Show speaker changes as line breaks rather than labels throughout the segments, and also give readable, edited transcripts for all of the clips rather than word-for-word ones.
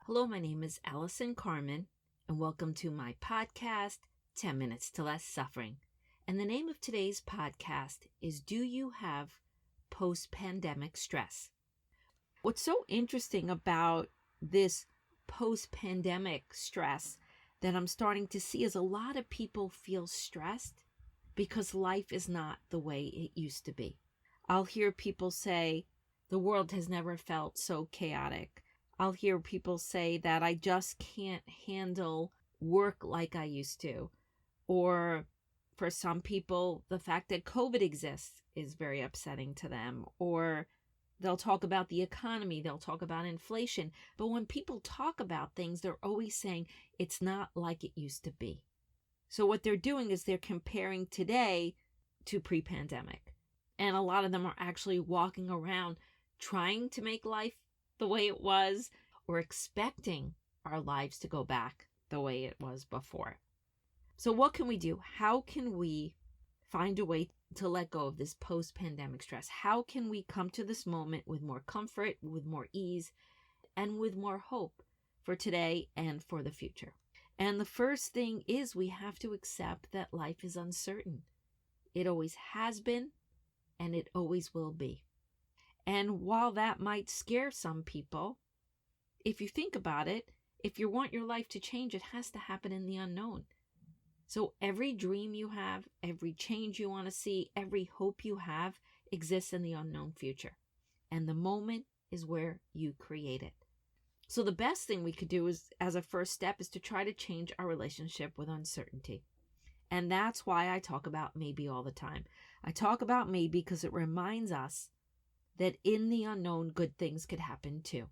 Hello, my name is Allison Carmen, and welcome to my podcast, 10 Minutes to Less Suffering. And the name of today's podcast is Do You Have Post-Pandemic Stress? What's so interesting about this post-pandemic stress that I'm starting to see is a lot of people feel stressed because life is not the way it used to be. I'll hear people say, the world has never felt so chaotic. I'll hear people say that I just can't handle work like I used to. Or for some people, the fact that COVID exists is very upsetting to them. Or they'll talk about the economy, they'll talk about inflation. But when people talk about things, they're always saying it's not like it used to be. So what they're doing is they're comparing today to pre-pandemic. And a lot of them are actually walking around trying to make life the way it was, or expecting our lives to go back the way it was before. So what can we do? How can we find a way to let go of this post-pandemic stress? How can we come to this moment with more comfort, with more ease, and with more hope for today and for the future? And the first thing is we have to accept that life is uncertain. It always has been, and it always will be. And while that might scare some people, if you think about it, if you want your life to change, it has to happen in the unknown. So every dream you have, every change you want to see, every hope you have exists in the unknown future. And the moment is where you create it. So the best thing we could do is, as a first step, is to try to change our relationship with uncertainty. And that's why I talk about maybe all the time. I talk about maybe because it reminds us that in the unknown, good things could happen too.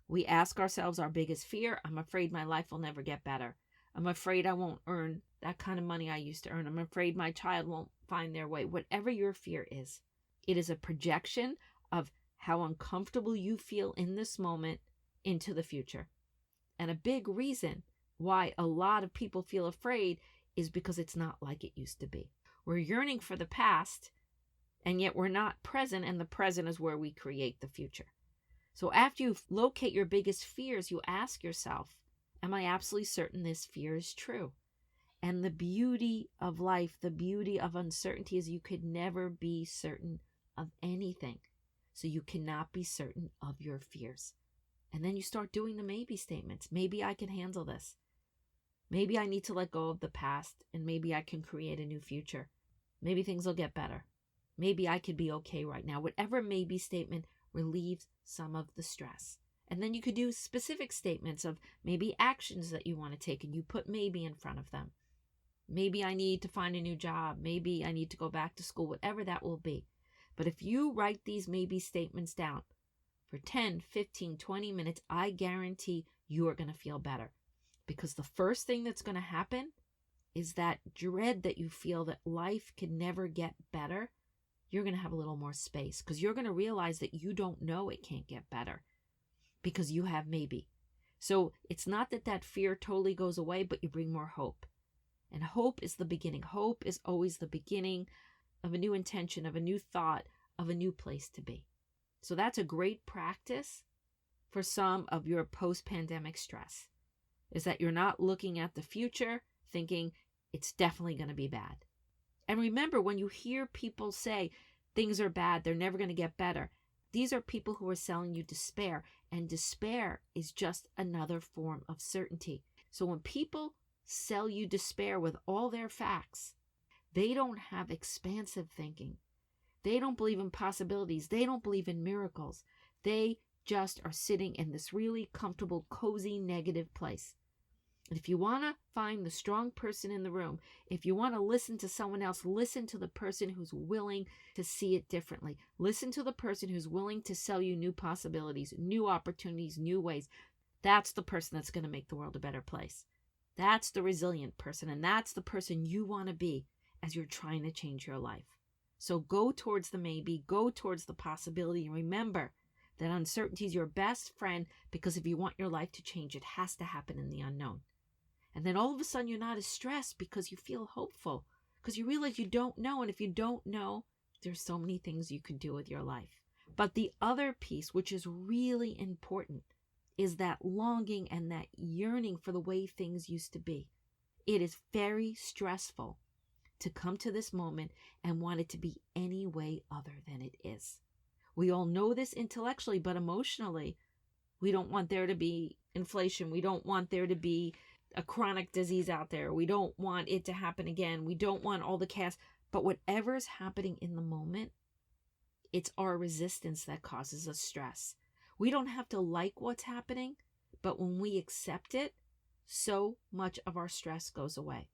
We ask ourselves our biggest fear, I'm afraid my life will never get better. I'm afraid I won't earn that kind of money I used to earn. I'm afraid my child won't find their way. Whatever your fear is, it is a projection of how uncomfortable you feel in this moment into the future. And a big reason why a lot of people feel afraid is because it's not like it used to be. We're yearning for the past, and yet we're not present, and the present is where we create the future. So after you locate your biggest fears, you ask yourself, am I absolutely certain this fear is true? And the beauty of life, the beauty of uncertainty is you could never be certain of anything. So you cannot be certain of your fears. And then you start doing the maybe statements. Maybe I can handle this. Maybe I need to let go of the past, and maybe I can create a new future. Maybe things will get better. Maybe I could be okay right now. Whatever maybe statement relieves some of the stress. And then you could do specific statements of maybe actions that you want to take, and you put maybe in front of them. Maybe I need to find a new job. Maybe I need to go back to school, whatever that will be. But if you write these maybe statements down for 10, 15, 20 minutes, I guarantee you are going to feel better. Because the first thing that's going to happen is that dread that you feel that life can never get better. You're going to have a little more space because you're going to realize that you don't know it can't get better because you have maybe. So it's not that that fear totally goes away, but you bring more hope. And hope is the beginning. Hope is always the beginning of a new intention, of a new thought, of a new place to be. So that's a great practice for some of your post-pandemic stress, is that you're not looking at the future thinking it's definitely going to be bad. And remember, when you hear people say things are bad, they're never going to get better, these are people who are selling you despair. And despair is just another form of certainty. So when people sell you despair with all their facts, they don't have expansive thinking. They don't believe in possibilities. They don't believe in miracles. They just are sitting in this really comfortable, cozy, negative place. And if you want to find the strong person in the room, if you want to listen to someone else, listen to the person who's willing to see it differently. Listen to the person who's willing to sell you new possibilities, new opportunities, new ways. That's the person that's going to make the world a better place. That's the resilient person, and that's the person you want to be as you're trying to change your life. So go towards the maybe, go towards the possibility, and remember that uncertainty is your best friend, because if you want your life to change, it has to happen in the unknown. And then all of a sudden you're not as stressed because you feel hopeful, because you realize you don't know. And if you don't know, there's so many things you can do with your life. But the other piece, which is really important, is that longing and that yearning for the way things used to be. It is very stressful to come to this moment and want it to be any way other than it is. We all know this intellectually, but emotionally, we don't want there to be inflation. We don't want there to be a chronic disease out there. We don't want it to happen again. We don't want all the chaos. But whatever is happening in the moment, it's our resistance that causes us stress. We don't have to like what's happening, but when we accept it, so much of our stress goes away.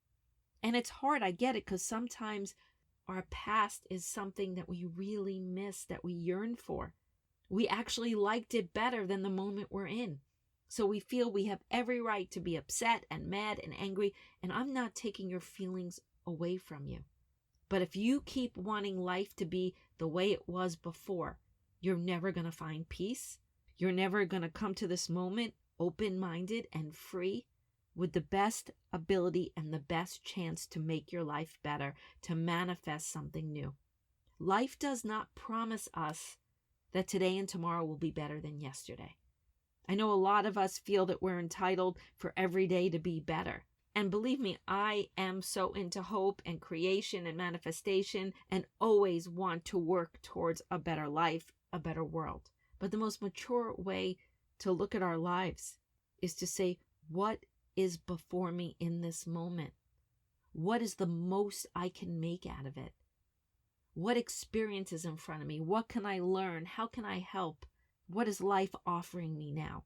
And it's hard, I get it, because sometimes our past is something that we really miss, that we yearn for. We actually liked it better than the moment we're in. So we feel we have every right to be upset and mad and angry, and I'm not taking your feelings away from you. But if you keep wanting life to be the way it was before, you're never going to find peace. You're never going to come to this moment open-minded and free with the best ability and the best chance to make your life better, to manifest something new. Life does not promise us that today and tomorrow will be better than yesterday. I know a lot of us feel that we're entitled for every day to be better. And believe me, I am so into hope and creation and manifestation and always want to work towards a better life, a better world. But the most mature way to look at our lives is to say, what is before me in this moment? What is the most I can make out of it? What experience is in front of me? What can I learn? How can I help? What is life offering me now?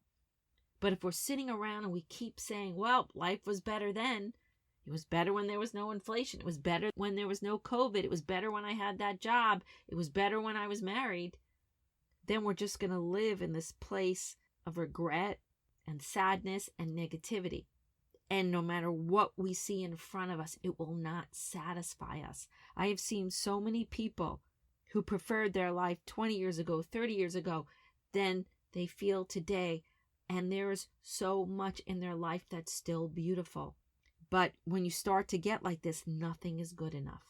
But if we're sitting around and we keep saying, well, life was better then. It was better when there was no inflation. It was better when there was no COVID. It was better when I had that job. It was better when I was married. Then we're just going to live in this place of regret and sadness and negativity. And no matter what we see in front of us, it will not satisfy us. I have seen so many people who preferred their life 20 years ago, 30 years ago, than they feel today. And there is so much in their life that's still beautiful. But when you start to get like this, nothing is good enough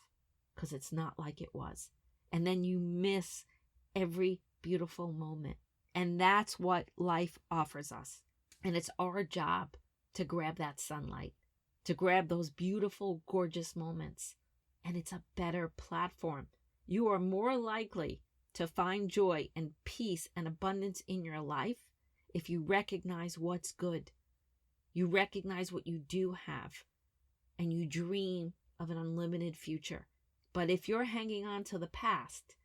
because it's not like it was. And then you miss every beautiful moment. And that's what life offers us. And it's our job to grab that sunlight, to grab those beautiful, gorgeous moments. And it's a better platform. You are more likely to find joy and peace and abundance in your life if you recognize what's good. You recognize what you do have, and you dream of an unlimited future. But if you're hanging on to the past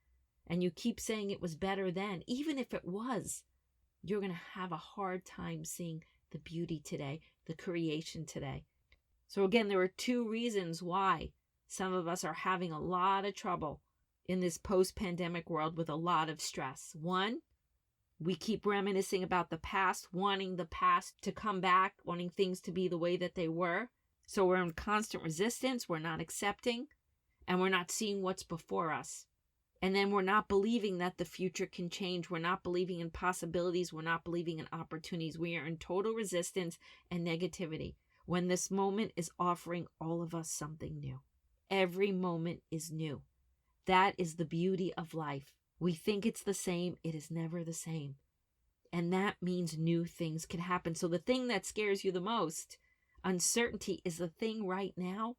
and you keep saying it was better then, even if it was, you're going to have a hard time seeing the beauty today, the creation today. So again, there are two reasons why some of us are having a lot of trouble in this post-pandemic world with a lot of stress. One, we keep reminiscing about the past, wanting the past to come back, wanting things to be the way that they were. So we're in constant resistance, we're not accepting, and we're not seeing what's before us. And then we're not believing that the future can change. We're not believing in possibilities. We're not believing in opportunities. We are in total resistance and negativity when this moment is offering all of us something new. Every moment is new. That is the beauty of life. We think it's the same. It is never the same. And that means new things can happen. So the thing that scares you the most, uncertainty, is the thing right now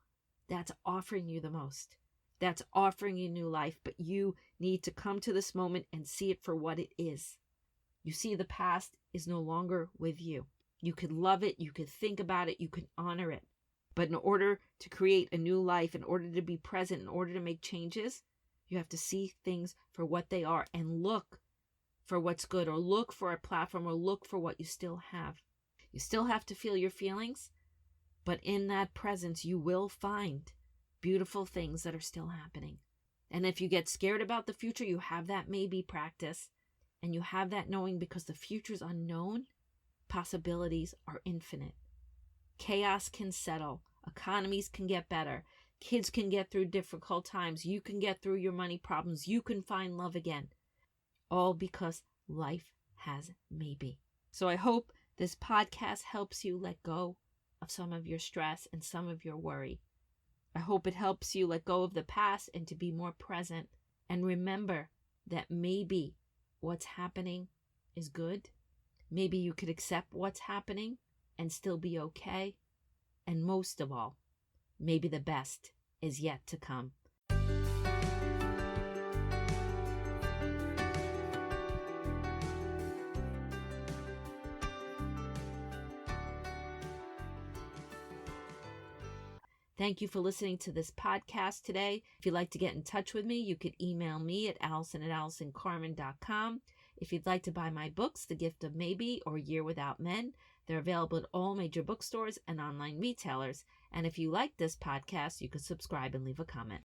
that's offering you the most. That's offering you new life. But you need to come to this moment and see it for what it is. You see, the past is no longer with you. You could love it. You could think about it. You could honor it. But in order to create a new life, in order to be present, in order to make changes, you have to see things for what they are and look for what's good, or look for a platform, or look for what you still have. You still have to feel your feelings, but in that presence, you will find beautiful things that are still happening. And if you get scared about the future, you have that maybe practice, and you have that knowing, because the future's unknown, possibilities are infinite. Chaos can settle. Economies can get better. Kids can get through difficult times. You can get through your money problems. You can find love again. All because life has maybe. So I hope this podcast helps you let go of some of your stress and some of your worry. I hope it helps you let go of the past and to be more present. And remember that maybe what's happening is good. Maybe you could accept what's happening and still be okay. And most of all, maybe the best is yet to come. Thank you for listening to this podcast today. If you'd like to get in touch with me, you could email me at allison@allisoncarmen.com. If you'd like to buy my books, The Gift of Maybe or Year Without Men, they're available at all major bookstores and online retailers. And if you like this podcast, you could subscribe and leave a comment.